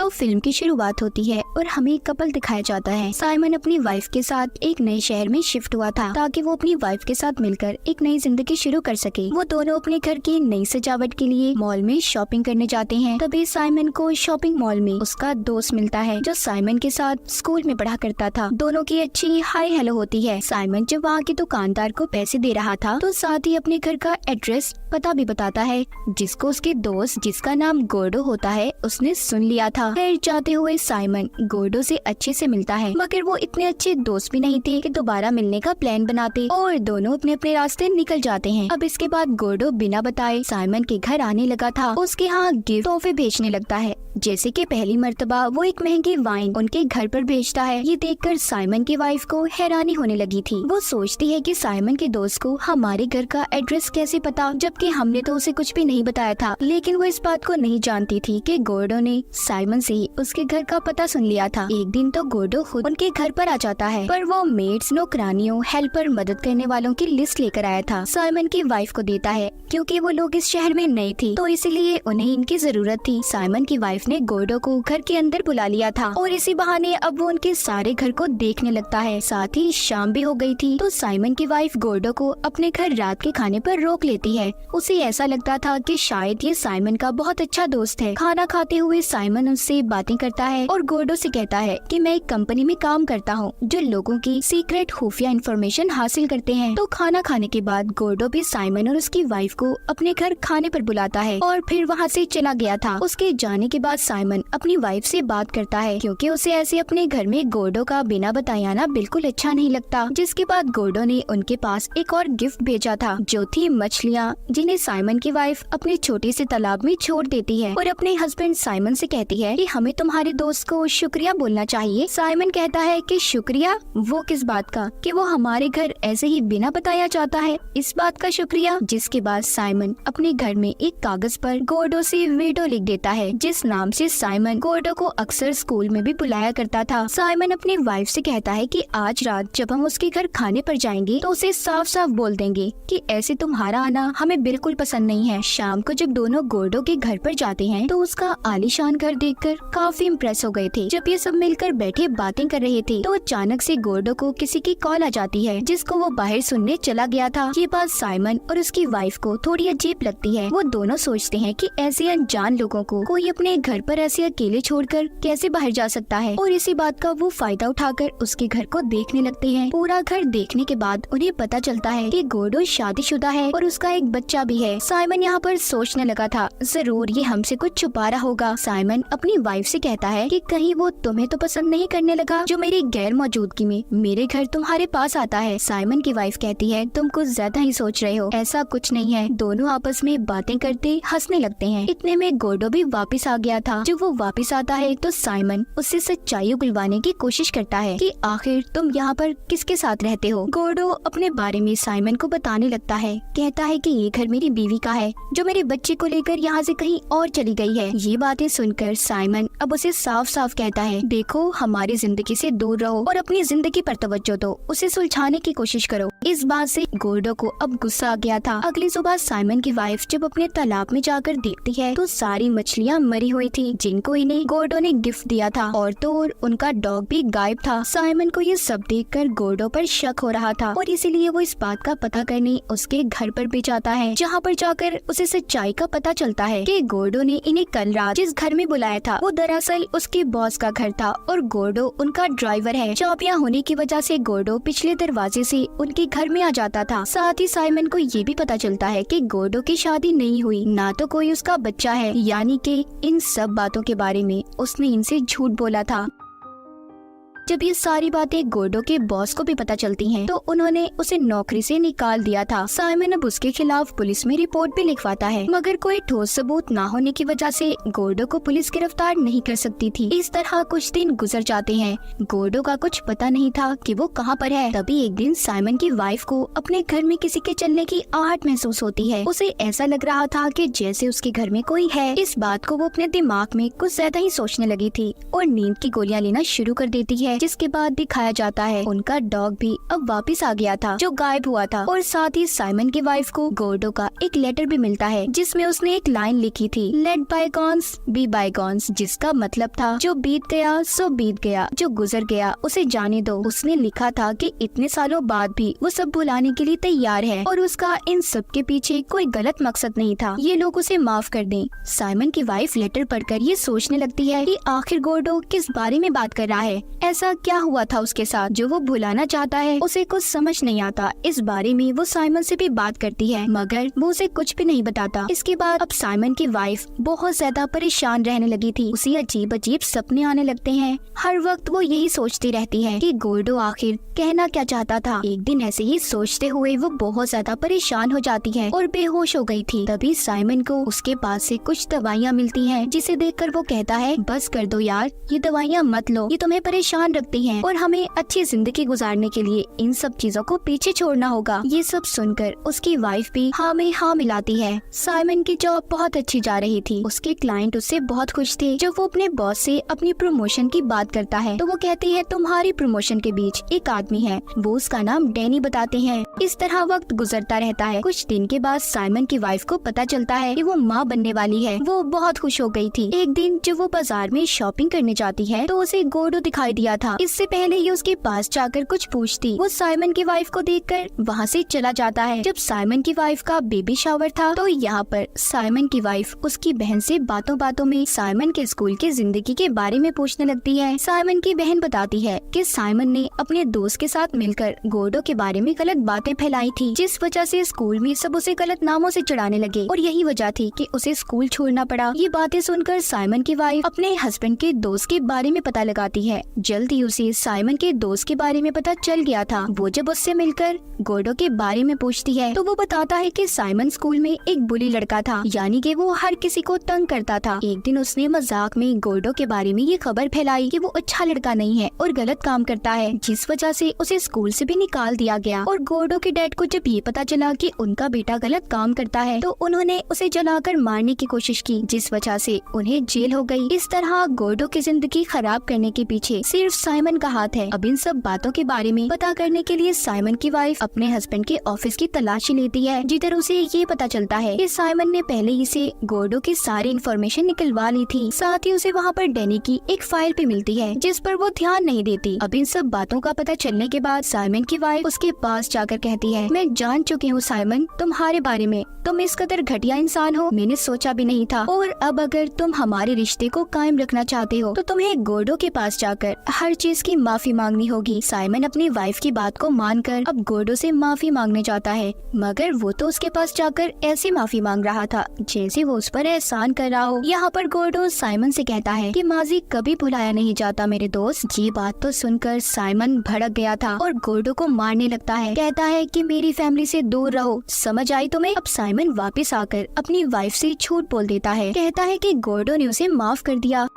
तो फिल्म की शुरुआत होती है और हमें एक कपल दिखाया जाता है। साइमन अपनी वाइफ के साथ एक नए शहर में शिफ्ट हुआ था ताकि वो अपनी वाइफ के साथ मिलकर एक नई जिंदगी शुरू कर सके। वो दोनों अपने घर की नई सजावट के लिए मॉल में शॉपिंग करने जाते हैं। तभी साइमन को शॉपिंग मॉल में उसका दोस्त मिलता है जो साइमन के साथ स्कूल में पढ़ा करता था। दोनों की अच्छी हाय हेलो होती है। साइमन जब वहाँ के दुकानदार को पैसे दे रहा था तो साथ ही अपने घर का एड्रेस पता भी बताता है, जिसको उसके दोस्त जिसका नाम गोर्डो होता है उसने सुन लिया था। फिर जाते हुए साइमन गोर्डो से अच्छे से मिलता है, मगर वो इतने अच्छे दोस्त भी नहीं थे कि दोबारा मिलने का प्लान बनाते और दोनों अपने अपने रास्ते निकल जाते हैं। अब इसके बाद गोर्डो बिना बताए साइमन के घर आने लगा था। उसके यहाँ गिफ्ट तोहफे भेजने लगता है, जैसे कि पहली मर्तबा वो एक महंगी वाइन उनके घर पर भेजता है। ये देखकर साइमन की वाइफ को हैरानी होने लगी थी। वो सोचती है कि साइमन के दोस्त को हमारे घर का एड्रेस कैसे पता, जबकि हमने तो उसे कुछ भी नहीं बताया था। लेकिन वो इस बात को नहीं जानती थी कि गोर्डो ने साइमन से ही उसके घर का पता सुन लिया था। एक दिन तो गोर्डो खुद उनके घर पर आ जाता है, पर वो मेड्स, नौकरानियों, हेल्पर, मदद करने वालों की लिस्ट लेकर आया था। साइमन की वाइफ को देता है क्योंकि वो लोग इस शहर में नए थे तो इसीलिए उन्हें इनकी जरूरत थी। साइमन की वाइफ ने गोर्डो को घर के अंदर बुला लिया था और इसी बहाने अब वो उनके सारे घर को देखने लगता है। साथ ही शाम भी हो गई थी तो साइमन की वाइफ गोर्डो को अपने घर रात के खाने पर रोक लेती है। उसे ऐसा लगता था कि शायद ये साइमन का बहुत अच्छा दोस्त है। खाना खाते हुए साइमन उससे बातें करता है और गोर्डो से कहता है कि मैं एक कंपनी में काम करता हूँ जो लोगों की सीक्रेट खुफिया इंफॉर्मेशन हासिल करते हैं। तो खाना खाने के बाद गोर्डो भी साइमन और उसकी वाइफ को अपने घर खाने पर बुलाता है और फिर वहाँ से चला गया था। उसके जाने के बाद साइमन अपनी वाइफ से बात करता है क्योंकि उसे ऐसे अपने घर में गोर्डो का बिना बताए आना बिल्कुल अच्छा नहीं लगता। जिसके बाद गोर्डो ने उनके पास एक और गिफ्ट भेजा था जो थी मछलियाँ, जिन्हें साइमन की वाइफ अपने छोटे से तालाब में छोड़ देती है और अपने हस्बैंड साइमन से कहती है कि हमें तुम्हारे दोस्त को शुक्रिया बोलना चाहिए। साइमन कहता है कि शुक्रिया, वो किस बात का कि वो हमारे घर ऐसे ही बिना बताया जाता है, इस बात का शुक्रिया। जिसके बाद साइमन अपने घर में एक कागज पर गोर्डो से वेडो लिख देता है, जिस नाम से साइमन गोर्डो को अक्सर स्कूल में भी बुलाया करता था। साइमन अपनी वाइफ से कहता है कि आज रात जब हम उसके घर खाने पर जाएंगे तो उसे साफ साफ बोल देंगे कि ऐसे तुम्हारा आना हमें बिल्कुल पसंद नहीं है। शाम को जब दोनों गोर्डो के घर पर जाते हैं तो उसका आलीशान घर देखकर काफी इम्प्रेस हो गए थे। जब ये सब मिलकर बैठे बातें कर रहे थे तो अचानक से गोर्डो को किसी की कॉल आ जाती है, जिसको वो बाहर सुनने चला गया था। ये बात साइमन और उसकी वाइफ को थोड़ी अजीब लगती है। वो दोनों सोचते हैं कि ऐसे अनजान लोगों को कोई अपने घर पर ऐसे अकेले छोड़कर कैसे बाहर जा सकता है, और इसी बात का वो फायदा उठाकर उसके घर को देखने लगते हैं। पूरा घर देखने के बाद उन्हें पता चलता है कि गोर्डो शादीशुदा है और उसका एक बच्चा भी है। साइमन यहाँ पर सोचने लगा था जरूर ये हमसे कुछ छुपा रहा होगा। साइमन अपनी वाइफ से कहता है कि कहीं वो तुम्हें तो पसंद नहीं करने लगा जो मेरी गैर मौजूदगी में मेरे घर तुम्हारे पास आता है। साइमन की वाइफ कहती है तुम कुछ ज्यादा ही सोच रहे हो, ऐसा कुछ नहीं है। दोनों आपस में बातें करते हंसने लगते हैं। इतने में गोर्डो भी वापस आ गया था। जब वो वापस आता है तो साइमन उससे सच्चाई उगलवाने की कोशिश करता है कि आखिर तुम यहाँ पर किसके साथ रहते हो। गोर्डो अपने बारे में साइमन को बताने लगता है, कहता है कि ये घर मेरी बीवी का है जो मेरे बच्चे को लेकर यहाँ से कहीं और चली गई है। ये बातें सुनकर साइमन अब उसे साफ साफ कहता है देखो हमारी जिंदगी से दूर रहो और अपनी जिंदगी पर तवज्जो दो, उसे सुलझाने की कोशिश करो। इस बात से गोर्डो को अब गुस्सा आ गया था। अगली सुबह साइमन की वाइफ जब अपने तालाब में जाकर देखती है तो सारी मछलियाँ मरी हुई थी जिनको इन्हें गोर्डो ने गिफ्ट दिया था, और तो और उनका डॉग भी गायब था। साइमन को ये सब देखकर गोर्डो पर शक हो रहा था और इसीलिए वो इस बात का पता करने उसके घर पर भी जाता है, जहाँ पर जाकर उसे सच्चाई का पता चलता है कि गोर्डो ने इन्हें कल रात जिस घर में बुलाया था वो दरअसल उसके बॉस का घर था और गोर्डो उनका ड्राइवर है। चाबियां होने की वजह से गोर्डो पिछले दरवाजे से उनके घर में आ जाता था। साथ ही साइमन को ये भी पता चलता है कि गोर्डो की शादी नहीं हुई, ना तो कोई उसका बच्चा है, यानी कि इन सब बातों के बारे में उसने इनसे झूठ बोला था। जब ये सारी बातें गोर्डो के बॉस को भी पता चलती हैं, तो उन्होंने उसे नौकरी से निकाल दिया था। साइमन अब उसके खिलाफ पुलिस में रिपोर्ट भी लिखवाता है, मगर कोई ठोस सबूत ना होने की वजह से गोर्डो को पुलिस गिरफ्तार नहीं कर सकती थी। इस तरह कुछ दिन गुजर जाते हैं। गोर्डो का कुछ पता नहीं था कि वो कहाँ पर है। तभी एक दिन साइमन की वाइफ को अपने घर में किसी के चलने की आहट महसूस होती है। उसे ऐसा लग रहा था कि जैसे उसके घर में कोई है। इस बात को वो अपने दिमाग में कुछ ज्यादा ही सोचने लगी थी और नींद की गोलियां लेना शुरू कर देती है। है, जिसके बाद दिखाया जाता है उनका डॉग भी अब वापस आ गया था जो गायब हुआ था। और साथ ही साइमन की वाइफ को गोर्डो का एक लेटर भी मिलता है जिसमें उसने एक लाइन लिखी थी, लेट बायगॉन्स बी बायगॉन्स, जिसका मतलब था जो बीत गया सो बीत गया, जो गुजर गया उसे जाने दो। उसने लिखा था कि इतने सालों बाद भी वो सब भुलाने के लिए तैयार है और उसका इन सब के पीछे कोई गलत मकसद नहीं था, ये लोग उसे माफ कर दें। साइमन की वाइफ लेटर पढ़कर ये सोचने लगती है कि आखिर गोर्डो किस बारे में बात कर रहा है, ऐसा क्या हुआ था उसके साथ जो वो भुलाना चाहता है। उसे कुछ समझ नहीं आता। इस बारे में वो साइमन से भी बात करती है मगर वो उसे कुछ भी नहीं बताता। इसके बाद अब साइमन की वाइफ बहुत ज्यादा परेशान रहने लगी थी। उसे अजीब अजीब सपने आने लगते हैं। हर वक्त वो यही सोचती रहती है कि गोर्डो आखिर कहना क्या चाहता था। एक दिन ऐसे ही सोचते हुए वो बहुत ज्यादा परेशान हो जाती है और बेहोश हो गई थी। तभी साइमन को उसके पास से कुछ दवाइयाँ मिलती हैं, जिसे देखकर वो कहता है बस कर दो यार, ये दवाइयाँ मत लो, ये तुम्हें परेशान रखती हैं और हमें अच्छी जिंदगी गुजारने के लिए इन सब चीजों को पीछे छोड़ना होगा। ये सब सुनकर उसकी वाइफ भी हाँ में हाँ मिलाती है। साइमन की जॉब बहुत अच्छी जा रही थी। उसके क्लाइंट उससे बहुत खुश थे। जब वो अपने बॉस से अपनी प्रमोशन की बात करता है तो वो कहती है तुम्हारी प्रमोशन के बीच एक आदमी है, वो उसका नाम डैनी बताते हैं। इस तरह वक्त गुजरता रहता है। कुछ दिन के बाद साइमन की वाइफ को पता चलता है कि वो माँ बनने वाली है। वो बहुत खुश हो गई थी। एक दिन जब वो बाजार में शॉपिंग करने जाती है तो उसे गोर्डो दिखाई दिया था। इससे पहले ये उसके पास जाकर कुछ पूछती, वो साइमन की वाइफ को देखकर वहाँ से चला जाता है। जब साइमन की वाइफ का बेबी शावर था तो यहाँ पर साइमन की वाइफ उसकी बहन से बातों बातों में साइमन के स्कूल की जिंदगी के बारे में पूछने लगती है। साइमन की बहन बताती है कि साइमन ने अपने दोस्त के साथ मिलकर गोर्डो के बारे में गलत बातें फैलाई थी, जिस वजह से स्कूल में सब उसे गलत नामों से चिढ़ाने लगे और यही वजह थी कि उसे स्कूल छोड़ना पड़ा। ये बातें सुनकर साइमन की वाइफ अपने हस्बैंड के दोस्त के बारे में पता लगाती है। जल्द ही उसे साइमन के दोस्त के बारे में पता चल गया था। वो जब उससे मिलकर गोर्डो के बारे में पूछती है तो वो बताता है कि साइमन स्कूल में एक बुली लड़का था, यानी कि वो हर किसी को तंग करता था। एक दिन उसने मजाक में गोर्डो के बारे में ये खबर फैलाई कि वो अच्छा लड़का नहीं है और गलत काम करता है, जिस वजह से उसे स्कूल से भी निकाल दिया गया। और गोर्डो के डैड को जब ये पता चला कि उनका बेटा गलत काम करता है तो उन्होंने उसे जलाकर मारने की कोशिश की, जिस वजह से उन्हें जेल हो गई। इस तरह गोर्डो की जिंदगी खराब करने के पीछे सिर्फ साइमन का हाथ है। अब इन सब बातों के बारे में पता करने के लिए साइमन की वाइफ अपने हस्बैंड के ऑफिस की तलाशी लेती है, जिधर उसे ये पता चलता है कि साइमन ने पहले ही से गोर्डो की सारी इन्फॉर्मेशन निकलवा ली थी। साथ ही उसे वहाँ पर डैनी की एक फाइल भी मिलती है जिस पर वो ध्यान नहीं देती। अब इन सब बातों का पता चलने के बाद साइमन की वाइफ उसके पास जाकर कहती है, मैं जान चुकी हूँ साइमन तुम्हारे बारे में, तुम इस कदर घटिया इंसान हो मैंने सोचा भी नहीं था। और अब अगर तुम हमारे रिश्ते को कायम रखना चाहते हो तो तुम्हें गोर्डो के पास जाकर हर चीज की माफी मांगनी होगी। साइमन अपनी वाइफ की बात को मानकर अब गोर्डो से माफी मांगने जाता है, मगर वो तो उसके पास जाकर ऐसी माफी मांग रहा था जैसे वो उस पर एहसान कर रहा हो। यहाँ पर गोर्डो साइमन से कहता है कि माजी कभी भुलाया नहीं जाता मेरे दोस्त। ये बात तो सुनकर साइमन भड़क गया था और गोर्डो को मारने लगता है। कहता है कि मेरी फैमिली से दूर रहो, समझ आई तुम्हें। अब साइमन वापस आकर अपनी वाइफ से झूठ बोल देता है। कहता है कि गोर्डो ने उसे माफ कर दिया।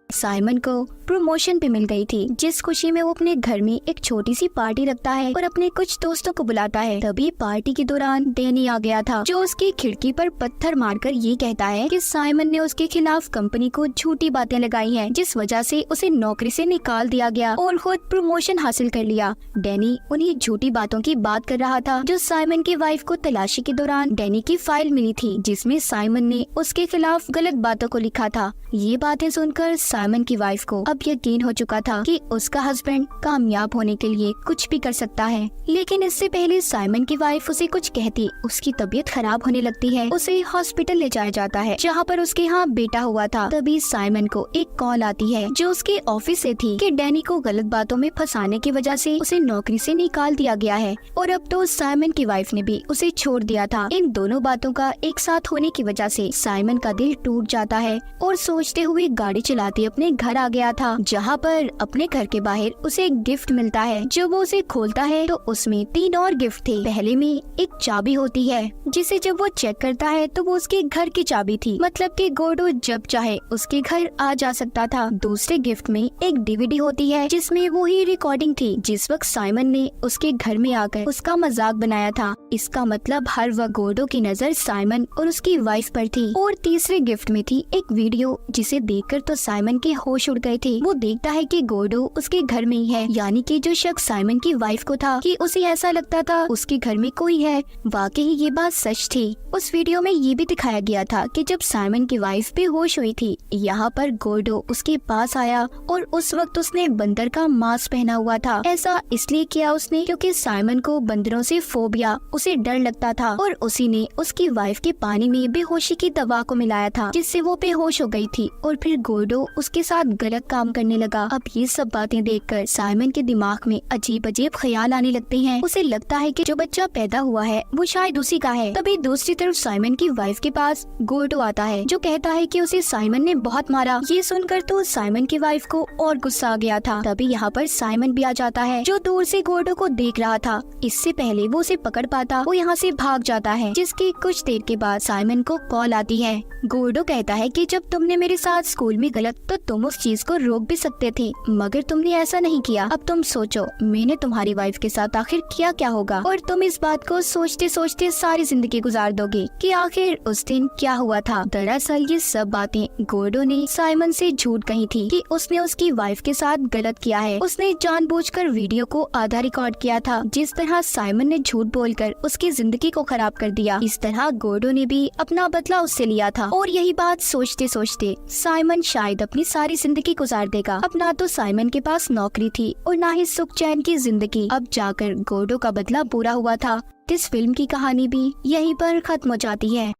साइमन को प्रमोशन भी मिल गई थी, जिस खुशी में वो अपने घर में एक छोटी सी पार्टी रखता है और अपने कुछ दोस्तों को बुलाता है। तभी पार्टी के दौरान डैनी आ गया था, जो उसकी खिड़की पर पत्थर मारकर ये कहता है कि साइमन ने उसके खिलाफ कंपनी को झूठी बातें लगाई हैं, जिस वजह से उसे नौकरी से निकाल दिया गया और खुद प्रमोशन हासिल कर लिया। डैनी उन्हीं झूठी बातों की बात कर रहा था जो साइमन की वाइफ को तलाशी के दौरान डैनी की फाइल मिली थी, जिसमें साइमन ने उसके खिलाफ गलत बातों को लिखा था। ये बातें सुनकर साइमन की वाइफ को अब यकीन हो चुका था कि उसका हस्बैंड कामयाब होने के लिए कुछ भी कर सकता है। लेकिन इससे पहले साइमन की वाइफ उसे कुछ कहती उसकी तबीयत खराब होने लगती है। उसे हॉस्पिटल ले जाया जाता है जहाँ पर उसके यहाँ बेटा हुआ था। तभी साइमन को एक कॉल आती है जो उसके ऑफिस से थी कि डैनी को गलत बातों में फंसाने की वजह से उसे नौकरी से निकाल दिया गया है और अब तो साइमन की वाइफ ने भी उसे छोड़ दिया था। इन दोनों बातों का एक साथ होने की वजह से साइमन का दिल टूट जाता है और सोचते हुए गाड़ी चलाते अपने घर आ गया था, जहाँ पर अपने घर के बाहर उसे एक गिफ्ट मिलता है। जब वो उसे खोलता है तो उसमें 3 और गिफ्ट थे। पहले में एक चाबी होती है जिसे जब वो चेक करता है तो वो उसके घर की चाबी थी, मतलब कि गोर्डो जब चाहे उसके घर आ जा सकता था। दूसरे गिफ्ट में एक डीवीडी होती है जिसमें वो ही रिकॉर्डिंग थी जिस वक्त साइमन ने उसके घर में आकर उसका मजाक बनाया था। इसका मतलब हर वक्त गोर्डो की नजर साइमन और उसकी वाइफ पर थी। और तीसरे गिफ्ट में थी एक वीडियो जिसे देखकर तो साइमन के उसके होश उड़ गए थे। वो देखता है कि गोर्डो उसके घर में ही है, यानी कि जो शख्स साइमन की वाइफ को था कि उसे ऐसा लगता था उसके घर में कोई है, वाकई ये बात सच थी। उस वीडियो में ये भी दिखाया गया था कि जब साइमन की वाइफ बेहोश हुई थी, यहाँ पर गोर्डो उसके पास आया और उस वक्त उसने बंदर का मास्क पहना हुआ था। ऐसा इसलिए किया उसने क्योंकि साइमन को बंदरों से फोबिया, उसे डर लगता था और उसी ने उसकी वाइफ के पानी में बेहोशी की दवा को मिलाया था, जिससे वो बेहोश हो गई थी और फिर गोर्डो उसके साथ गलत काम करने लगा। अब ये सब बातें देखकर साइमन के दिमाग में अजीब अजीब ख्याल आने लगते हैं। उसे लगता है कि जो बच्चा पैदा हुआ है वो शायद उसी का है। तभी दूसरी तरफ साइमन की वाइफ के पास गोर्डो आता है, जो कहता है कि उसे साइमन ने बहुत मारा। ये सुनकर तो साइमन की वाइफ को और गुस्सा आ गया था। तभी यहाँ पर साइमन भी आ जाता है, जो दूर से गोर्डो को देख रहा था। इससे पहले वो उसे पकड़ पाता वो यहाँ से भाग जाता है, जिसकी कुछ देर के बाद साइमन को कॉल आती है। गोर्डो कहता है कि जब तुमने मेरे साथ स्कूल में गलत, तो तुम उस चीज को रोक भी सकते थे, मगर तुमने ऐसा नहीं किया। अब तुम सोचो मैंने तुम्हारी वाइफ के साथ आखिर किया क्या होगा, और तुम इस बात को सोचते सोचते सारी जिंदगी गुजार दोगे कि आखिर उस दिन क्या हुआ था। दरअसल ये सब बातें गोर्डो ने साइमन से झूठ कही थी कि उसने उसकी वाइफ के साथ गलत किया है। उसने जानबूझकर वीडियो को आधा रिकॉर्ड किया था। जिस तरह साइमन ने झूठ बोलकर उसकी जिंदगी को खराब कर दिया, इस तरह गोर्डो ने भी अपना बदला उससे लिया था। और यही बात सोचते सोचते साइमन शायद अपनी सारी जिंदगी गुजार देगा। अब ना तो साइमन के पास नौकरी थी और ना ही सुख चैन की जिंदगी। अब जाकर गोर्डो का बदला पूरा हुआ था। इस फिल्म की कहानी भी यहीं पर खत्म हो जाती है।